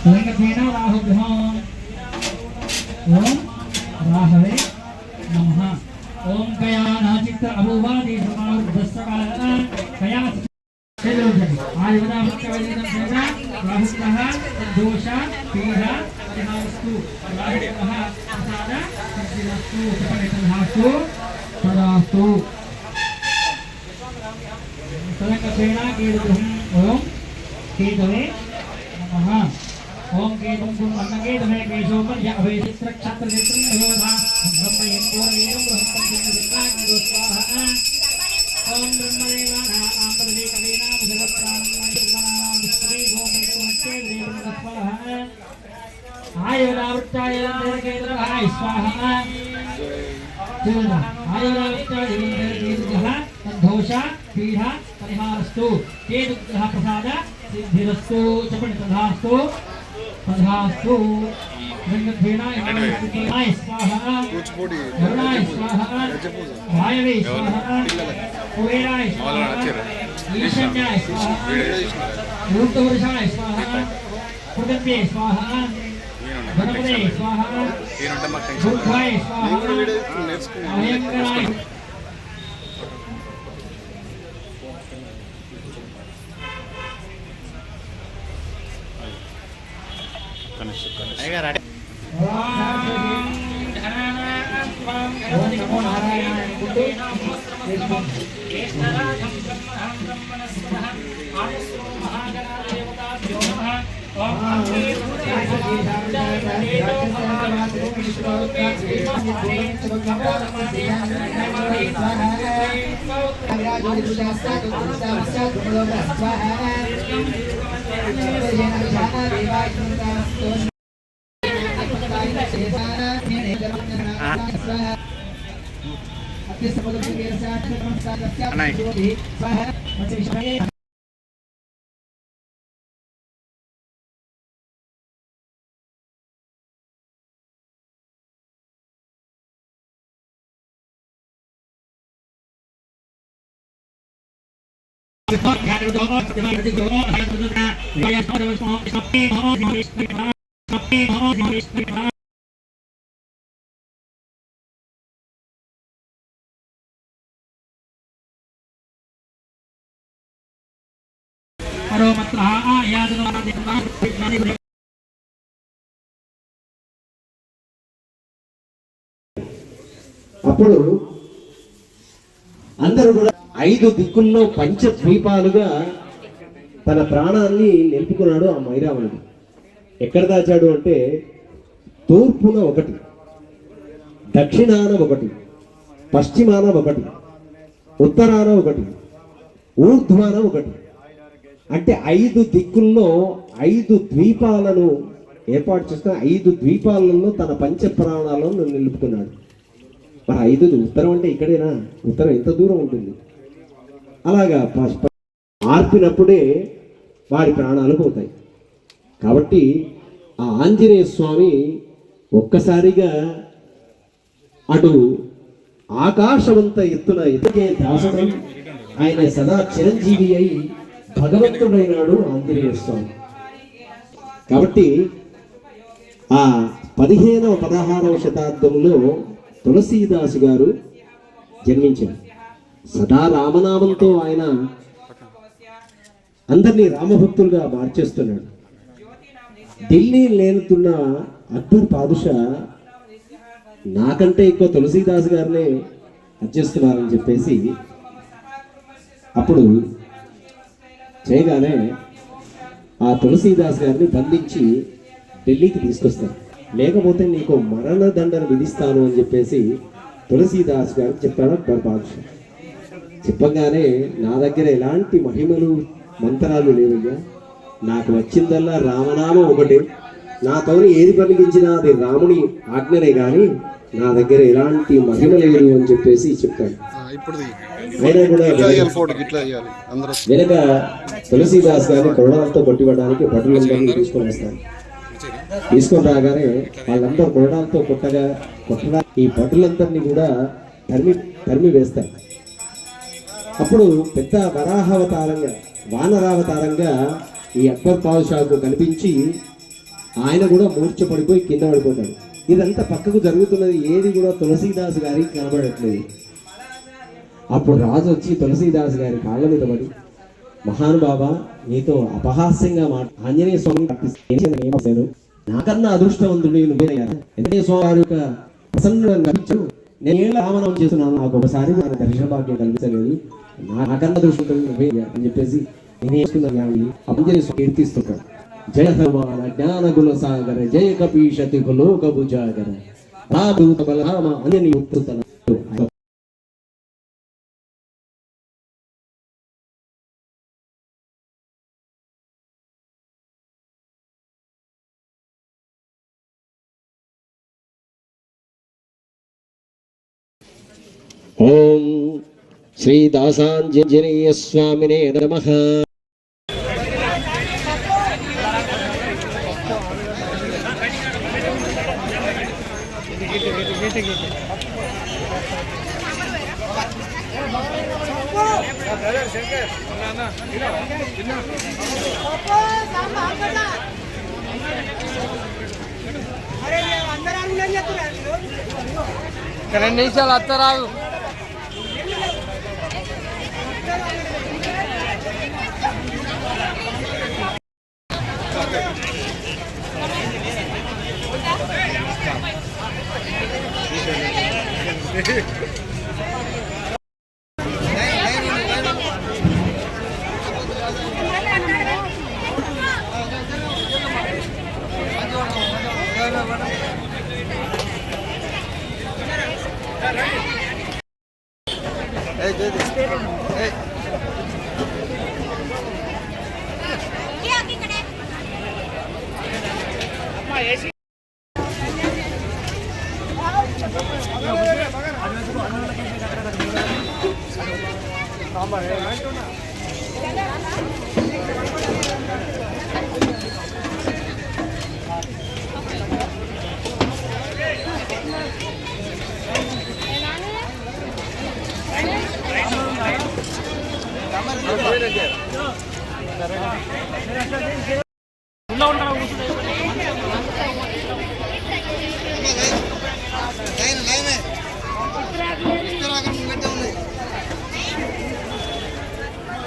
लिंगत्वेन राहुभ्यः ओम Rahway नमः। ओम कया नाचित्त अभुवादि समारुद्धस्सकालः कया आज बता मुख्यवेदिनं सेवा राहुः दोष पीडा परिहारस्तु राहुः प्रसाद सिद्धिरस्तु सफलतधास्तु तदास्तु। लिंगत्वेन कीर्तुम् ओम कीर्तवे नमः। ओम केतुं कुं अन्नकेतुमे केशोपर्य अभयचित्र क्षत्र चित्रं योधा ब्रह्मयं पूर्णयं बृहत्तं चित्रं स्वाहा। ओम ब्रह्मदेवाना आमदे कलेना मुसलप्राणमयना विष्णुवे गोमयत्वस्ते देवं स्वाहा। आयुरावृत्ताय केतुर्हाय स्वाहा। चला आयुरावृत्ताय केतुर्हा तद्धोषा पीडा परिहारस्तु केतुर्हा प्रसाद सिद्धिरस्तु चपणितधास्तु तधास्तु। लिंगत्वेनाय स्वाहा वरुणाय स्वाहा वायवे स्वाहा कुबेराय स्वाहा ईशान्याय स्वाहा ऊर्ध्वपुरुषाय स्वाहा पृथिव्ये स्वाहा गणपते स्वाहा बुद्धाय स्वाहा अयंकराय అప్పుడు అందరూ కూడా 5 దిక్కుల్లో పంచద్వీపాలుగా తన ప్రాణాన్ని నిలుపుకున్నాడు ఆ మైరావణుడు. ఎక్కడ దాచాడు అంటే తూర్పున ఒకటి, దక్షిణాన ఒకటి, పశ్చిమాన ఒకటి, ఉత్తరాన ఒకటి, ఊర్ధ్వాన ఒకటి. అంటే 5 దిక్కుల్లో 5 ద్వీపాలను ఏర్పాటు చేసుకుని 5 ద్వీపాలలో తన పంచ ప్రాణాలను నిలుపుకున్నాడు. మరి 5 ఉత్తరం అంటే ఇక్కడేనా? ఉత్తరం ఎంత దూరం ఉంటుంది? అలాగా మార్పినప్పుడే వారి ప్రాణాలు పోతాయి. కాబట్టి ఆ ఆంజనేయ స్వామి ఒక్కసారిగా అటు ఆకాశవంత ఎత్తున ఎదిగే దాసనం ఆయన సదా చిరంజీవి అయి భగవంతుడైనాడు ఆంజనేయ స్వామి. కాబట్టి ఆ 15వ 16వ శతాబ్దంలో తులసీదాసు గారు జన్మించారు. సదా రామనామంతో ఆయన అందరినీ రామభక్తులుగా మార్చేస్తున్నాడు. ఢిల్లీ లేనుతున్న అక్బర్ పాదుషా నాకంటే ఎక్కువ తులసీదాస్ గారినే అర్చిస్తున్నారని చెప్పేసి అప్పుడు చేయగానే ఆ తులసీదాస్ గారిని బంధించి ఢిల్లీకి తీసుకొస్తారు. లేకపోతే నీకు మరణ దండన విధిస్తాను అని చెప్పేసి తులసీదాస్ గారికి చెప్పాడు అక్బర్ పాదుషా. చెప్పగానే నా దగ్గర ఎలాంటి మహిమలు మంత్రాలు లేవయ్యా, నాకు వచ్చిందల్లా రామనామం ఒకటే, నాతో ఏది పలికించినా అది రాముని ఆజ్ఞనే కానీ నా దగ్గర ఎలాంటి మహిమ లేదు అని చెప్పేసి చెప్పాడు. అయినా కూడా వెనక తులసీదాస్ గారిని కొరడాలతో కొట్టివ్వడానికి భటులందరినీ తీసుకొని వస్తారు. తీసుకొని రాగానే వాళ్ళందరూ కొరడాలతో కొట్టగా ఈ భటులందరినీ కూడా తరిమి వేస్తారు. అప్పుడు పెద్ద వరాహావతారంగా వానరావతారంగా ఈ అక్బర్ పాదుషాకు కనిపించి ఆయన కూడా మూర్ఛ పడిపోయి కింద పడిపోతాడు. ఇదంతా పక్కకు జరుగుతున్నది, ఏది కూడా తులసీదాస్ గారికి కనబడట్లేదు. అప్పుడు రాజు వచ్చి తులసీదాస్ గారి కాళ్ళ మీద పడి, మహానుభావ, నీతో అపహాస్యంగా ఆంజనేయ స్వామిని ప్రార్థిస్తాను, నాకన్నా అదృష్టవంతుడు నువ్వేనయ్యా. ఆంజనేయ స్వామి గారి యొక్క ప్రసన్నులను లభించు, నేను రామనామం చేస్తున్నాను, నాకు ఒకసారి నాకు దర్శన భాగ్యం కల్పించలేదు, నాకన్నా అదృష్టవంతుడు నువ్వే అని చెప్పేసి నేను ఆంజనేయ స్వామి కీర్తిస్తుంటాడు. జయ హనుమాన జ్ఞాన గుణ సాగర, జయ కపీషతి లోక భుజాగర, రామదూత బలరామ అంజని ఉత్తర. ఓం శ్రీ దాసాంజనేయ స్వామినే నమః. రెండు నిమిషాలు అత్తరాగు.